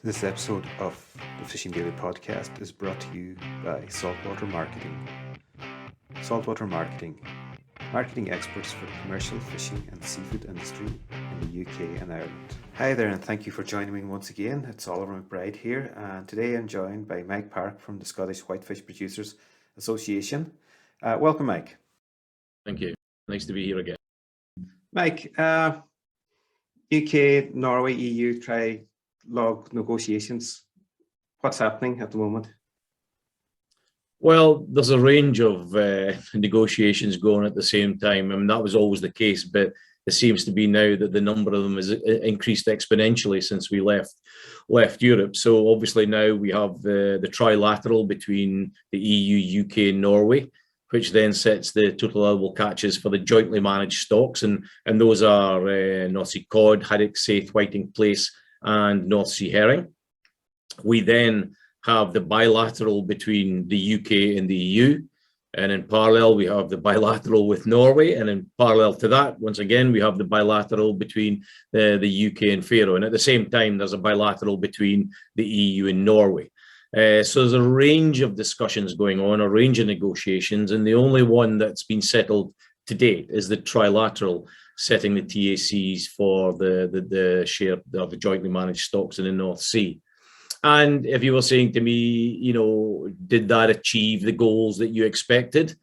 This episode of the Fishing Daily podcast is brought to you by Saltwater Marketing. Saltwater Marketing, marketing experts for the commercial fishing and seafood industry in the UK and Ireland. Hi there, and thank you for joining me once again. It's Oliver McBride here, and today I'm joined by Mike Park from the Scottish Whitefish Producers Association. Welcome, Mike. Thank you. Nice to be here again. Mike, UK, Norway, EU tri-log negotiations. What's happening at the moment? Well, there's a range of negotiations going at the same time. I mean, that was always the case, but it seems to be now that the number of them has increased exponentially since we left Europe. So obviously now we have the trilateral between the EU, UK and Norway, which then sets the total allowable catches for the jointly managed stocks. And those are North Sea cod, haddock, saithe, whiting, plaice, and North Sea herring. We then have the bilateral between the UK and the EU. And in parallel, we have the bilateral with Norway. And in parallel to that, once again, we have the bilateral between the UK and Faroe. And at the same time, there's a bilateral between the EU and Norway. So there's a range of discussions going on, a range of negotiations, and the only one that's been settled to date is the trilateral, setting the TACs for the share of the jointly managed stocks in the North Sea. And if you were saying to me, you know, did that achieve the goals that you expected?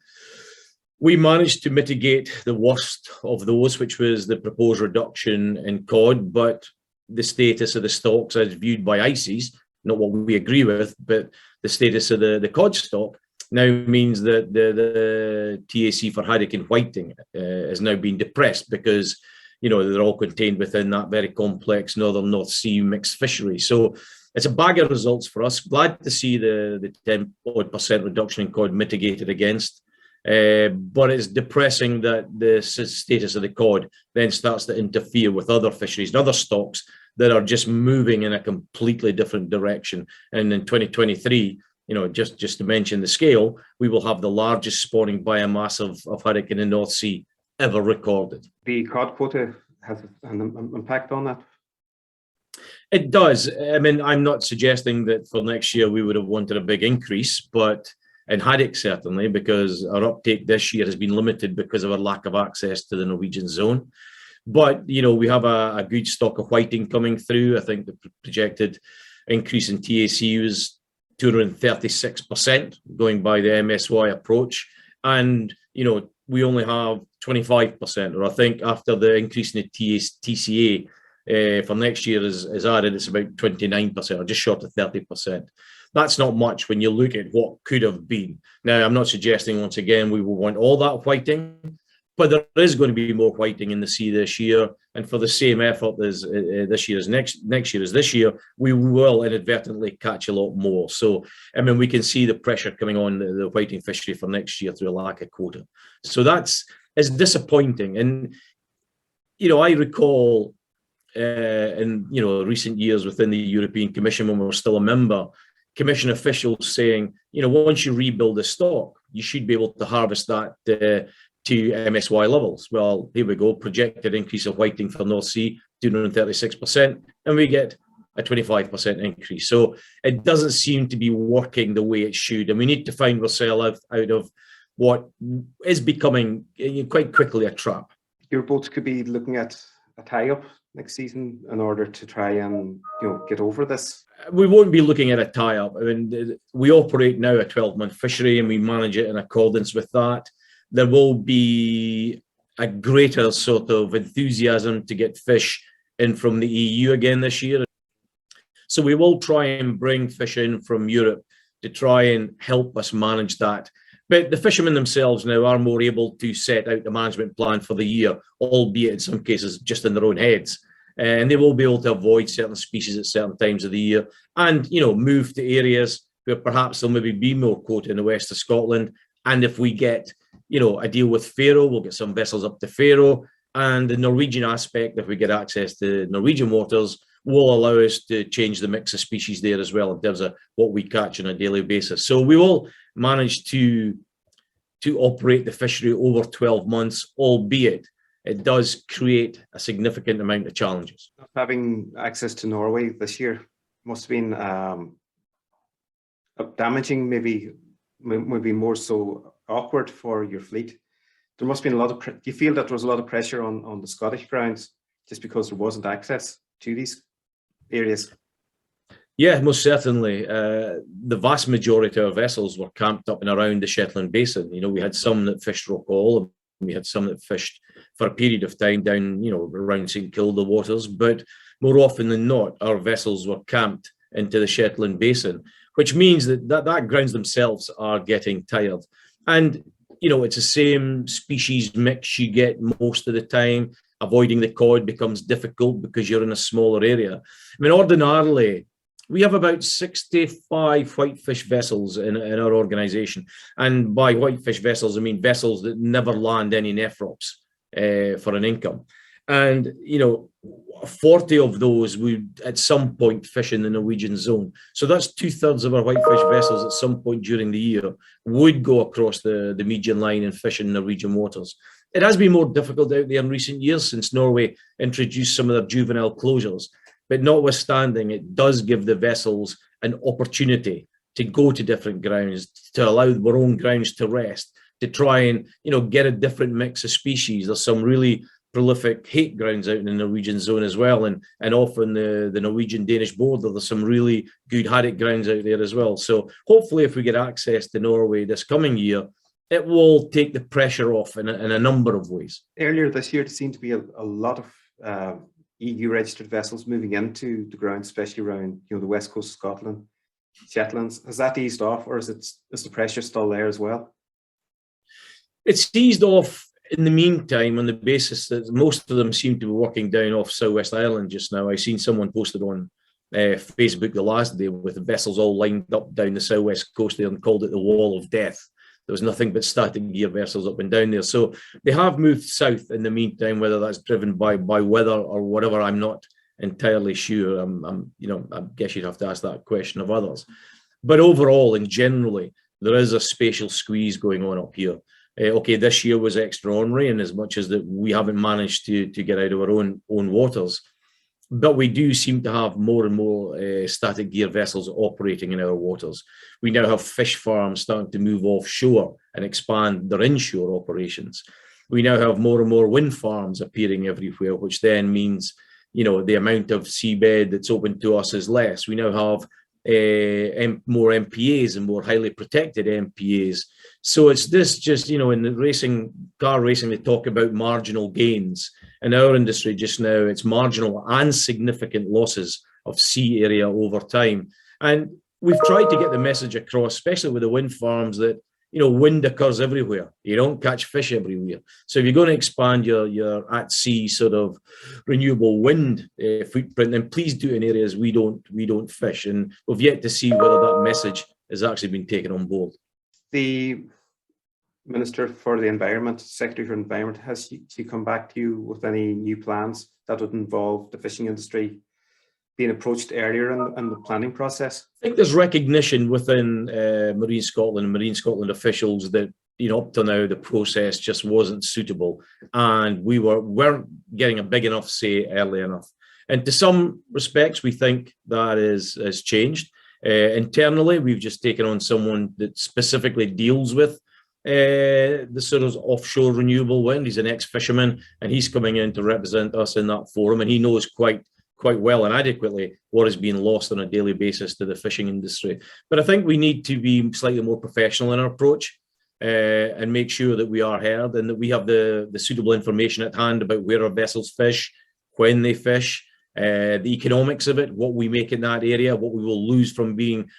We managed to mitigate the worst of those, which was the proposed reduction in cod, but the status of the stocks as viewed by ICES, not what we agree with, but the status of the cod stock now means that the TAC for haddock and whiting has now been depressed because, you know, they're all contained within that very complex northern North Sea mixed fishery. So it's a bag of results for us. Glad to see the 10% reduction in cod mitigated against. But it's depressing that the status of the cod then starts to interfere with other fisheries and other stocks that are just moving in a completely different direction. And in 2023, you know, just to mention the scale, we will have the largest spawning biomass of haddock in the North Sea ever recorded. The cod quota has an impact on that? It does. I mean, I'm not suggesting that for next year we would have wanted a big increase, but in haddock certainly, because our uptake this year has been limited because of our lack of access to the Norwegian zone. But, you know, we have a good stock of whiting coming through. I think the projected increase in TAC was 236% going by the MSY approach. And, you know, we only have 25%, or I think after the increase in the TCA for next year is added, it's about 29%, or just short of 30%. That's not much when you look at what could have been. Now, I'm not suggesting, once again, we will want all that whiting, but there is going to be more whiting in the sea this year, and for the same effort as this year as next year as this year, we will inadvertently catch a lot more. So, I mean, we can see the pressure coming on the whiting fishery for next year through a lack of quota. So it's disappointing. And, you know, I recall in, you know, recent years within the European Commission, when we were still a member, Commission officials saying, you know, once you rebuild the stock, you should be able to harvest that to MSY levels. Well, here we go, projected increase of whiting for North Sea, 236%, and we get a 25% increase. So it doesn't seem to be working the way it should, and we need to find ourselves out of what is becoming quite quickly a trap. Your boats could be looking at a tie-up next season in order to try and, you know, get over this. We won't be looking at a tie-up. I mean, we operate now a 12-month fishery and we manage it in accordance with that. There will be a greater sort of enthusiasm to get fish in from the EU again this year. So we will try and bring fish in from Europe to try and help us manage that. But the fishermen themselves now are more able to set out the management plan for the year, albeit in some cases just in their own heads. And they will be able to avoid certain species at certain times of the year and, you know, move to areas where perhaps there'll maybe be more quota in the west of Scotland. And if we get, you know, a deal with Faroe, we'll get some vessels up to Faroe. And the Norwegian aspect, if we get access to Norwegian waters, will allow us to change the mix of species there as well in terms of what we catch on a daily basis. So we will manage to operate the fishery over 12 months, albeit it does create a significant amount of challenges. Having access to Norway this year, must have been damaging, maybe more so awkward for your fleet. There must have been a lot of, do you feel that there was a lot of pressure on the Scottish grounds just because there wasn't access to these areas? Yeah, most certainly. The vast majority of vessels were camped up and around the Shetland Basin. You know, we had some that fished Rock Hall, and we had some that fished for a period of time down, you know, around St Kilda waters. But more often than not, our vessels were camped into the Shetland Basin, which means that grounds themselves are getting tired. And, you know, it's the same species mix you get most of the time. Avoiding the cod becomes difficult because you're in a smaller area. I mean, ordinarily, we have about 65 whitefish vessels in our organisation. And by whitefish vessels, I mean vessels that never land any nephrops for an income. And, you know, 40 of those would at some point fish in the Norwegian zone. So that's 2/3 of our whitefish vessels at some point during the year would go across the median line and fish in Norwegian waters. It has been more difficult out there in recent years since Norway introduced some of their juvenile closures. But notwithstanding, it does give the vessels an opportunity to go to different grounds, to allow their own grounds to rest, to try and, you know, get a different mix of species. There's some really prolific hake grounds out in the Norwegian zone as well, and often the Norwegian-Danish border, there's some really good haddock grounds out there as well. So hopefully if we get access to Norway this coming year, it will take the pressure off in a number of ways. Earlier this year, there seemed to be a lot of EU registered vessels moving into the ground, especially around, you know, the west coast of Scotland, Shetlands. Has that eased off, or is the pressure still there as well? It's eased off in the meantime on the basis that most of them seem to be working down off Southwest Ireland just now. I've seen someone posted on Facebook the last day with the vessels all lined up down the southwest coast there and called it the Wall of Death. There was nothing but static gear vessels up and down there. So they have moved south in the meantime, whether that's driven by weather or whatever, I'm not entirely sure. I guess you'd have to ask that question of others. But overall and generally, there is a spatial squeeze going on up here. Okay, this year was extraordinary, and as much as that we haven't managed to get out of our own waters, but we do seem to have more and more static gear vessels operating in our waters. We now have fish farms starting to move offshore and expand their inshore operations. We now have more and more wind farms appearing everywhere, which then means, you know, the amount of seabed that's open to us is less. We now have more MPAs and more highly protected MPAs. So it's this just, you know, in the car racing, they talk about marginal gains. In our industry just now, it's marginal and significant losses of sea area over time. And we've tried to get the message across, especially with the wind farms, that, you know, wind occurs everywhere. You don't catch fish everywhere. So if you're going to expand your at sea sort of renewable wind footprint, then please do it in areas we don't fish. And we've yet to see whether that message has actually been taken on board. The Minister for the Environment, Secretary for Environment, has she come back to you with any new plans that would involve the fishing industry being approached earlier in the planning process? I think there's recognition within Marine Scotland and Marine Scotland officials that, you know, up to now the process just wasn't suitable, and we weren't getting a big enough say early enough. And to some respects, we think that has changed. Internally, we've just taken on someone that specifically deals with the sort of offshore renewable wind. He's an ex-fisherman, and he's coming in to represent us in that forum, and he knows quite well and adequately what is being lost on a daily basis to the fishing industry. But I think we need to be slightly more professional in our approach and make sure that we are heard and that we have the suitable information at hand about where our vessels fish, when they fish, the economics of it, what we make in that area, what we will lose from being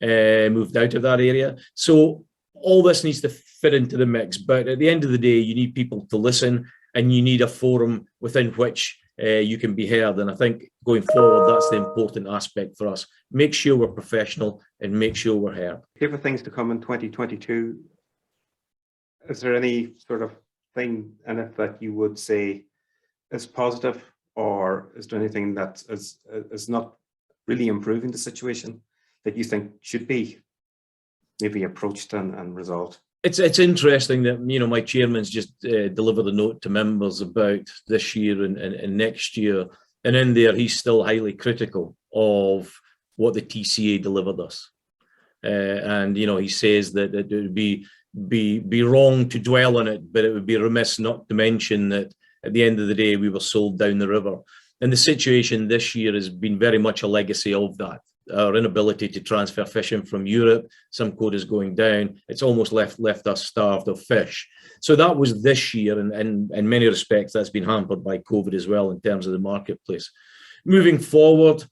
moved out of that area. So all this needs to fit into the mix. But at the end of the day, you need people to listen, and you need a forum within which you can be heard. And I think going forward, that's the important aspect for us. Make sure we're professional and make sure we're heard. Given things to come in 2022, is there any sort of thing in it that you would say is positive, or is there anything that is not really improving the situation that you think should be maybe approached and resolved? It's interesting that, you know, my chairman's just delivered a note to members about this year and next year, and in there he's still highly critical of what the TCA delivered us. And, he says that it would be wrong to dwell on it, but it would be remiss not to mention that at the end of the day, we were sold down the river. And the situation this year has been very much a legacy of that. Our inability to transfer fishing from Europe, some quotas going down, it's almost left us starved of fish. So that was this year, and in many respects, that's been hampered by COVID as well in terms of the marketplace. Moving forward,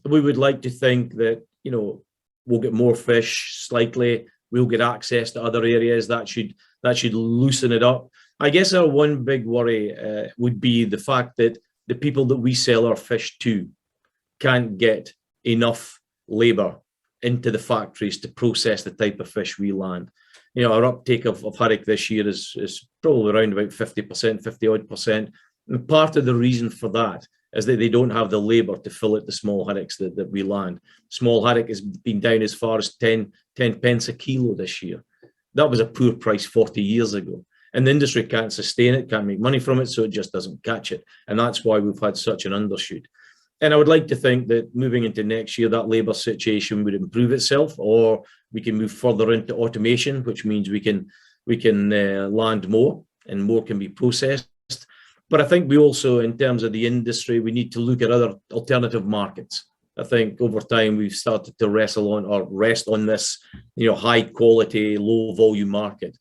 we would like to think that, we'll get more fish slightly, we'll get access to other areas, that should loosen it up. I guess our one big worry would be the fact that the people that we sell our fish to can't get enough labour into the factories to process the type of fish we land. Our uptake of haddock this year is probably around about 50%, 50-odd%. And part of the reason for that is that they don't have the labour to fill it the small haddocks that we land. Small haddock has been down as far as 10 pence a kilo this year. That was a poor price 40 years ago. And the industry can't sustain it, can't make money from it, so it just doesn't catch it. And that's why we've had such an undershoot. And I would like to think that moving into next year, that labour situation would improve itself, or we can move further into automation, which means we can land more and more can be processed. But I think we also, in terms of the industry, we need to look at other alternative markets. I think over time we've started to rest on this, high quality, low volume market.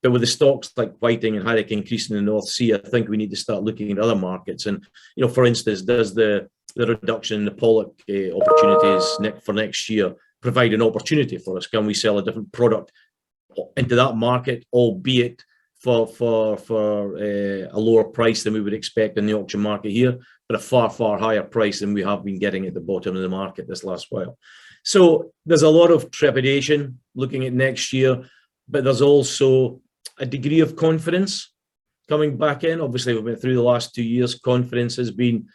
But with the stocks like whiting and haddock increasing in the North Sea, I think we need to start looking at other markets. And, for instance, does the reduction in the pollock opportunities for next year provide an opportunity for us? Can we sell a different product into that market, albeit for a lower price than we would expect in the auction market here, but a far, far higher price than we have been getting at the bottom of the market this last while? So there's a lot of trepidation looking at next year, but there's also a degree of confidence coming back in. Obviously, we've been through the last 2 years. Confidence has been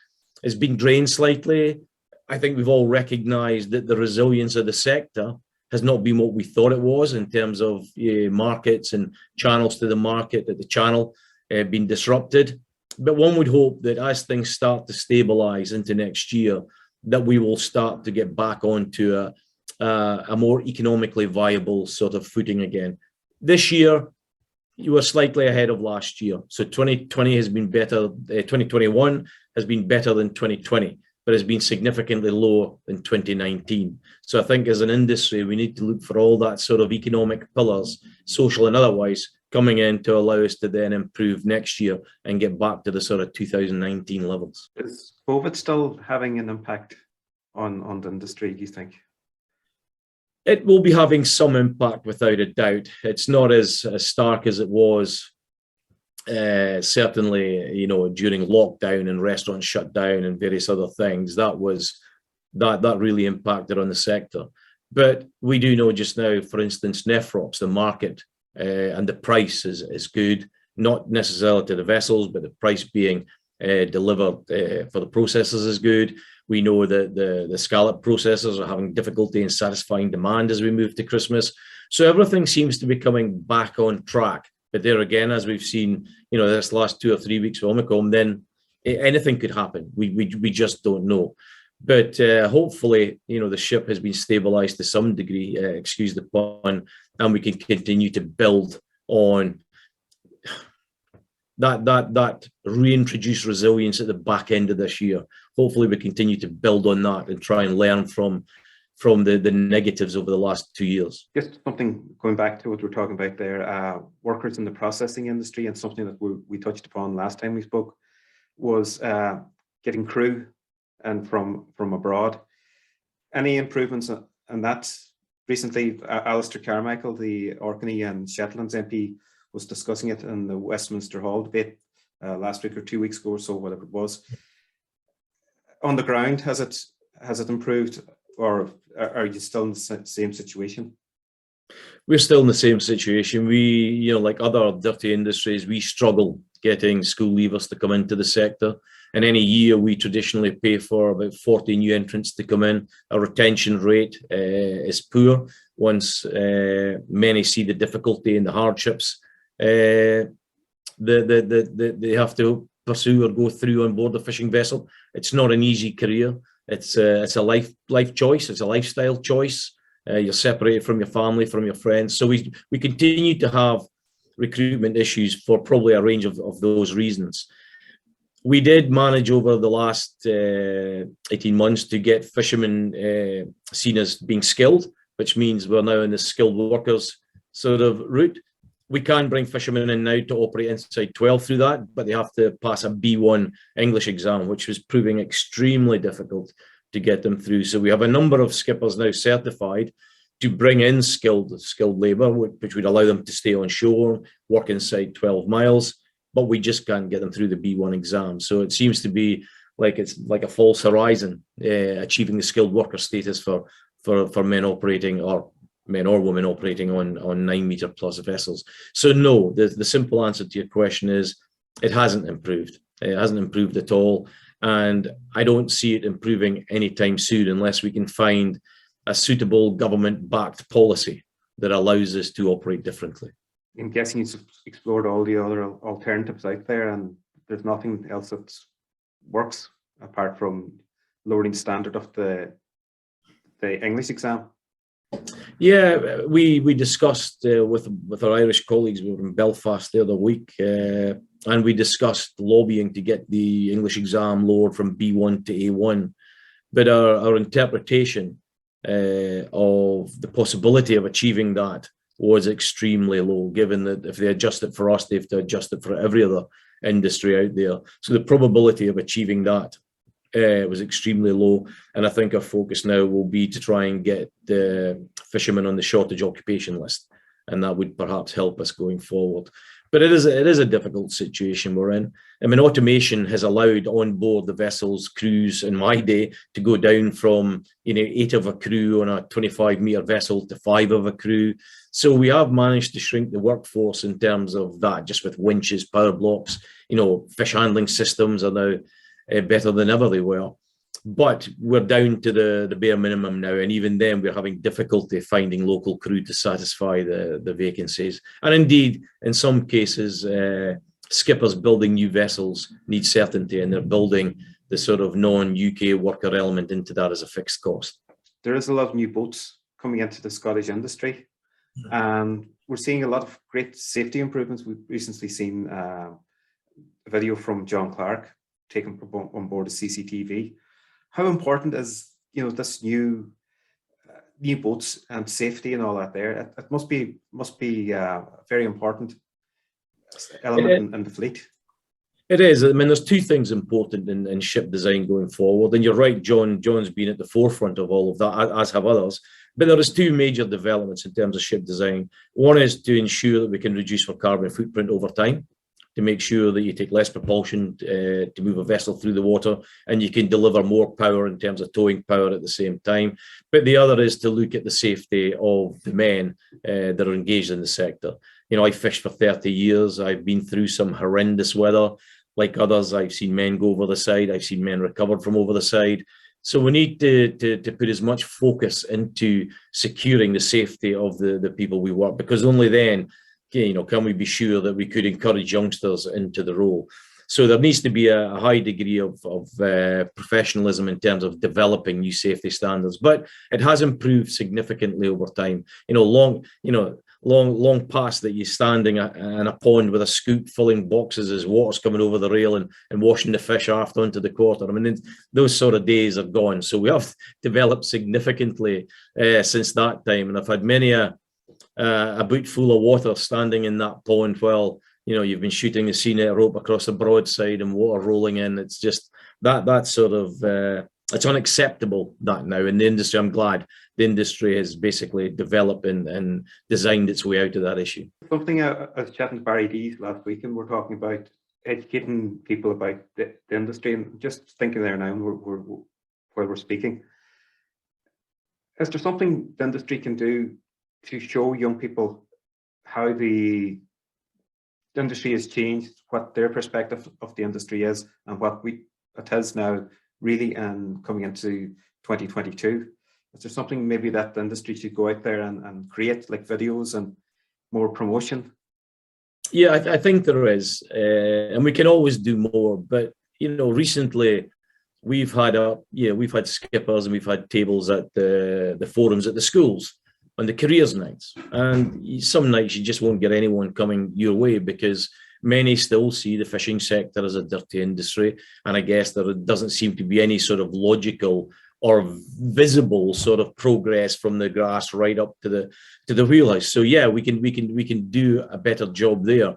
drained slightly. I think we've all recognized that the resilience of the sector has not been what we thought it was in terms of markets and channels to the market, that the channel been disrupted. But one would hope that as things start to stabilize into next year, that we will start to get back onto a more economically viable sort of footing again. This year, you were slightly ahead of last year. So 2020 has been better. 2021 has been better than 2020, but has been significantly lower than 2019. So I think as an industry, we need to look for all that sort of economic pillars, social and otherwise, coming in to allow us to then improve next year and get back to the sort of 2019 levels. Is COVID still having an impact on the industry, do you think? It will be having some impact without a doubt. It's not as stark as it was certainly, during lockdown and restaurants shut down and various other things. That really impacted on the sector. But we do know just now, for instance, nephrops, the market and the price is good, not necessarily to the vessels, but the price being delivered for the processors is good. We know that the scallop processors are having difficulty in satisfying demand as we move to Christmas. So everything seems to be coming back on track. But there again, as we've seen, this last 2 or 3 weeks of Omicron, then anything could happen. We just don't know. But hopefully, the ship has been stabilized to some degree, excuse the pun, and we can continue to build on that reintroduced resilience at the back end of this year. Hopefully we continue to build on that and try and learn from the negatives over the last 2 years. Just something going back to what we were talking about there, workers in the processing industry, and something that we touched upon last time we spoke was getting crew and from abroad. Any improvements on that? Recently, Alistair Carmichael, the Orkney and Shetlands MP, was discussing it in the Westminster Hall debate last week or 2 weeks ago or so, whatever it was. On the ground, has it improved, or are you still in the same situation? We're still in the same situation. We, like other dirty industries, we struggle getting school leavers to come into the sector. And any year we traditionally pay for about 40 new entrants to come in. Our retention rate is poor once many see the difficulty and the hardships they have to pursue or go through on board a fishing vessel. It's not an easy career. It's a life choice. It's a lifestyle choice. You're separated from your family, from your friends. So we continue to have recruitment issues for probably a range of those reasons. We did manage over the last 18 months to get fishermen seen as being skilled, which means we're now in the skilled workers sort of route. We can bring fishermen in now to operate inside 12 through that, but they have to pass a B1 English exam, which was proving extremely difficult to get them through. So we have a number of skippers now certified to bring in skilled labour, which would allow them to stay on shore, work inside 12 miles, but we just can't get them through the B1 exam. So it seems to be like it's like a false horizon, achieving the skilled worker status for men operating, or men or women operating on 9 metre plus vessels. So no, the simple answer to your question is it hasn't improved. It hasn't improved at all. And I don't see it improving anytime soon unless we can find a suitable government-backed policy that allows us to operate differently. I'm guessing you've explored all the other alternatives out there, and there's nothing else that works apart from lowering the standard of the English exam. Yeah, we discussed with our Irish colleagues. We were in Belfast the other week, and we discussed lobbying to get the English exam lowered from B1 to A1. But our interpretation of the possibility of achieving that was extremely low, given that if they adjust it for us, they have to adjust it for every other industry out there. So the probability of achieving that was extremely low. And I think our focus now will be to try and get the fishermen on the shortage occupation list. And that would perhaps help us going forward. But it is a difficult situation we're in. I mean, automation has allowed on board the vessels crews in my day to go down from 8 of a crew on a 25-metre vessel to 5 of a crew. So we have managed to shrink the workforce in terms of that, just with winches, power blocks. Fish handling systems are now better than ever they were. But we're down to the bare minimum now, and even then we're having difficulty finding local crew to satisfy the vacancies. And indeed, in some cases, skippers building new vessels need certainty, and they're building the sort of non-UK worker element into that as a fixed cost. There is a lot of new boats coming into the Scottish industry, and we're seeing a lot of great safety improvements. We've recently seen a video from John Clark taken on board a CCTV. How important is this new boats and safety and all that there? It must be a very important element in the fleet. It is. I mean, there's two things important in ship design going forward. And you're right, John's been at the forefront of all of that, as have others. But there is two major developments in terms of ship design. One is to ensure that we can reduce our carbon footprint over time, to make sure that you take less propulsion to move a vessel through the water, and you can deliver more power in terms of towing power at the same time. But the other is to look at the safety of the men that are engaged in the sector. I fished for 30 years. I've been through some horrendous weather. Like others, I've seen men go over the side. I've seen men recovered from over the side. So we need to put as much focus into securing the safety of the people we work, because only then can we be sure that we could encourage youngsters into the role. So there needs to be a high degree of professionalism in terms of developing new safety standards. But it has improved significantly over time. Long past that you're standing in a pond with a scoop filling boxes as water's coming over the rail and washing the fish aft onto the quarter. I mean, those sort of days are gone. So we have developed significantly since that time. And I've had many a boot full of water standing in that pond while you've been shooting a sea net rope across the broadside and water rolling in. It's just that sort of it's unacceptable that now in the industry. I'm glad the industry has basically developed and designed its way out of that issue. Something I was chatting to Barry D last week, and we're talking about educating people about the industry, and just thinking there now while we're speaking, is there something the industry can do to show young people how the industry has changed, what their perspective of the industry is, and what it is now really coming into 2022? Is there something maybe that the industry should go out there and create, like videos and more promotion? Yeah, I think there is, and we can always do more. But recently we've had skippers and we've had tables at the forums at the schools on the careers nights. And some nights you just won't get anyone coming your way because many still see the fishing sector as a dirty industry. And I guess there doesn't seem to be any sort of logical or visible sort of progress from the grass right up to the wheelhouse. So yeah, we can do a better job there.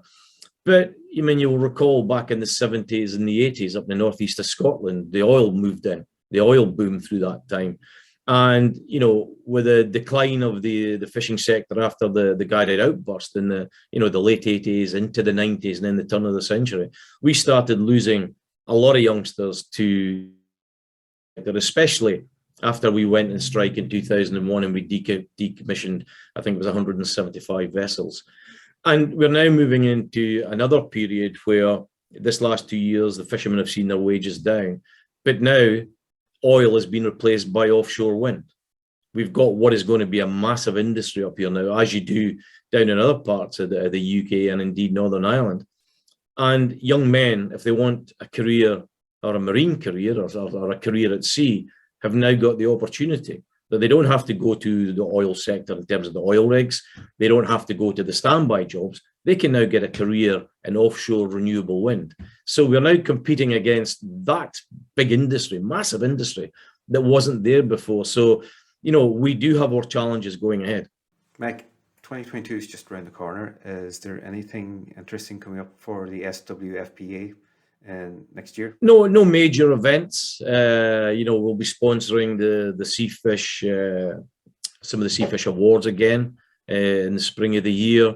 But I mean, you'll recall back in the 70s and the 80s up in the northeast of Scotland, the oil moved in, the oil boom through that time. And, you know, with the decline of the fishing sector after the Guyrid outburst in the late 80s into the 90s and then the turn of the century, we started losing a lot of youngsters to, especially after we went on strike in 2001 and we decommissioned, I think it was 175 vessels. And we're now moving into another period where this last 2 years, the fishermen have seen their wages down. But now oil has been replaced by offshore wind. We've got what is going to be a massive industry up here now, as you do down in other parts of the UK and indeed Northern Ireland. And young men, if they want a career or a marine career or a career at sea, have now got the opportunity that they don't have to go to the oil sector in terms of the oil rigs. They don't have to go to the standby jobs. They can now get a career in offshore renewable wind. So we're now competing against that big industry, massive industry that wasn't there before. So, you know, we do have our challenges going ahead. Mike, 2022 is just around the corner. Is there anything interesting coming up for the SWFPA next year? No major events. You know, we'll be sponsoring the Seafish, some of the Seafish Awards again in the spring of the year,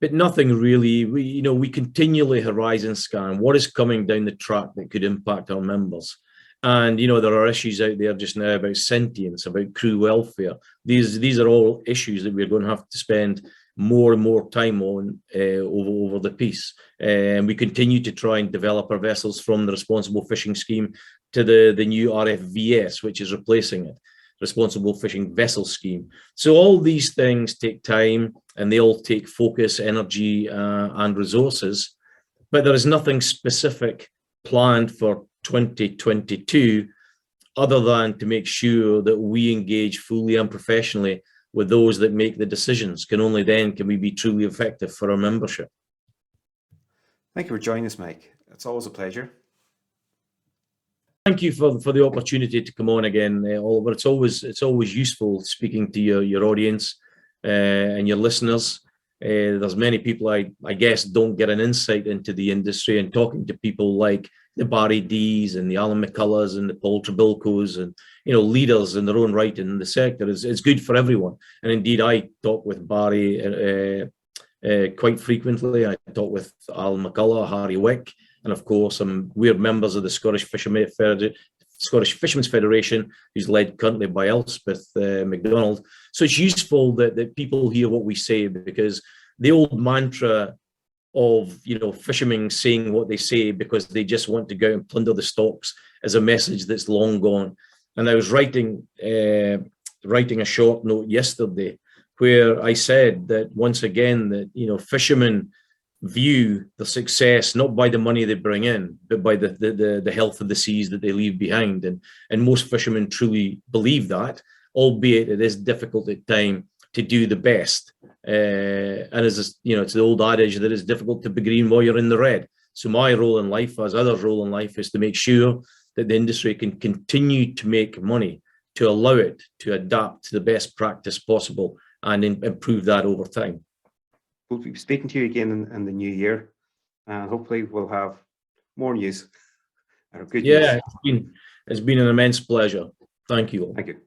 but nothing really. We continually horizon scan what is coming down the track that could impact our members. And, you know, there are issues out there just now about sentience, about crew welfare. These are all issues that we're going to have to spend more and more time on over the piece. And we continue to try and develop our vessels from the Responsible Fishing Scheme to the new RFVS, which is replacing it, Responsible Fishing Vessel Scheme. So all these things take time and they all take focus, energy and resources, but there is nothing specific planned for 2022 other than to make sure that we engage fully and professionally with those that make the decisions. Only then can we be truly effective for our membership. Thank you for joining us, Mike. It's always a pleasure. Thank you for the opportunity to come on again, Oliver. It's always useful speaking to your audience and your listeners. There's many people I guess don't get an insight into the industry, and talking to people like the Barry D's and the Alan McCullers and the Paul Trabilkos and, you know, leaders in their own right in the sector is good for everyone. And indeed, I talk with Barry quite frequently. I talk with Alan McCullough, Harry Wick, and of course, we're members of the Scottish Fishermen's Federation, who's led currently by Elspeth MacDonald. So it's useful that people hear what we say, because the old mantra of, you know, fishermen saying what they say because they just want to go out and plunder the stocks is a message that's long gone. And I was writing a short note yesterday where I said that once again that, you know, fishermen view the success not by the money they bring in, but by the health of the seas that they leave behind. And most fishermen truly believe that, albeit it is difficult at times to do the best. And as you know, it's the old adage that it's difficult to be green while you're in the red. So my role in life, as others' role in life, is to make sure that the industry can continue to make money, to allow it to adapt to the best practice possible and improve that over time. We'll be speaking to you again in the new year, and hopefully we'll have more news. Or good news. Yeah, it's been an immense pleasure. Thank you all. Thank you.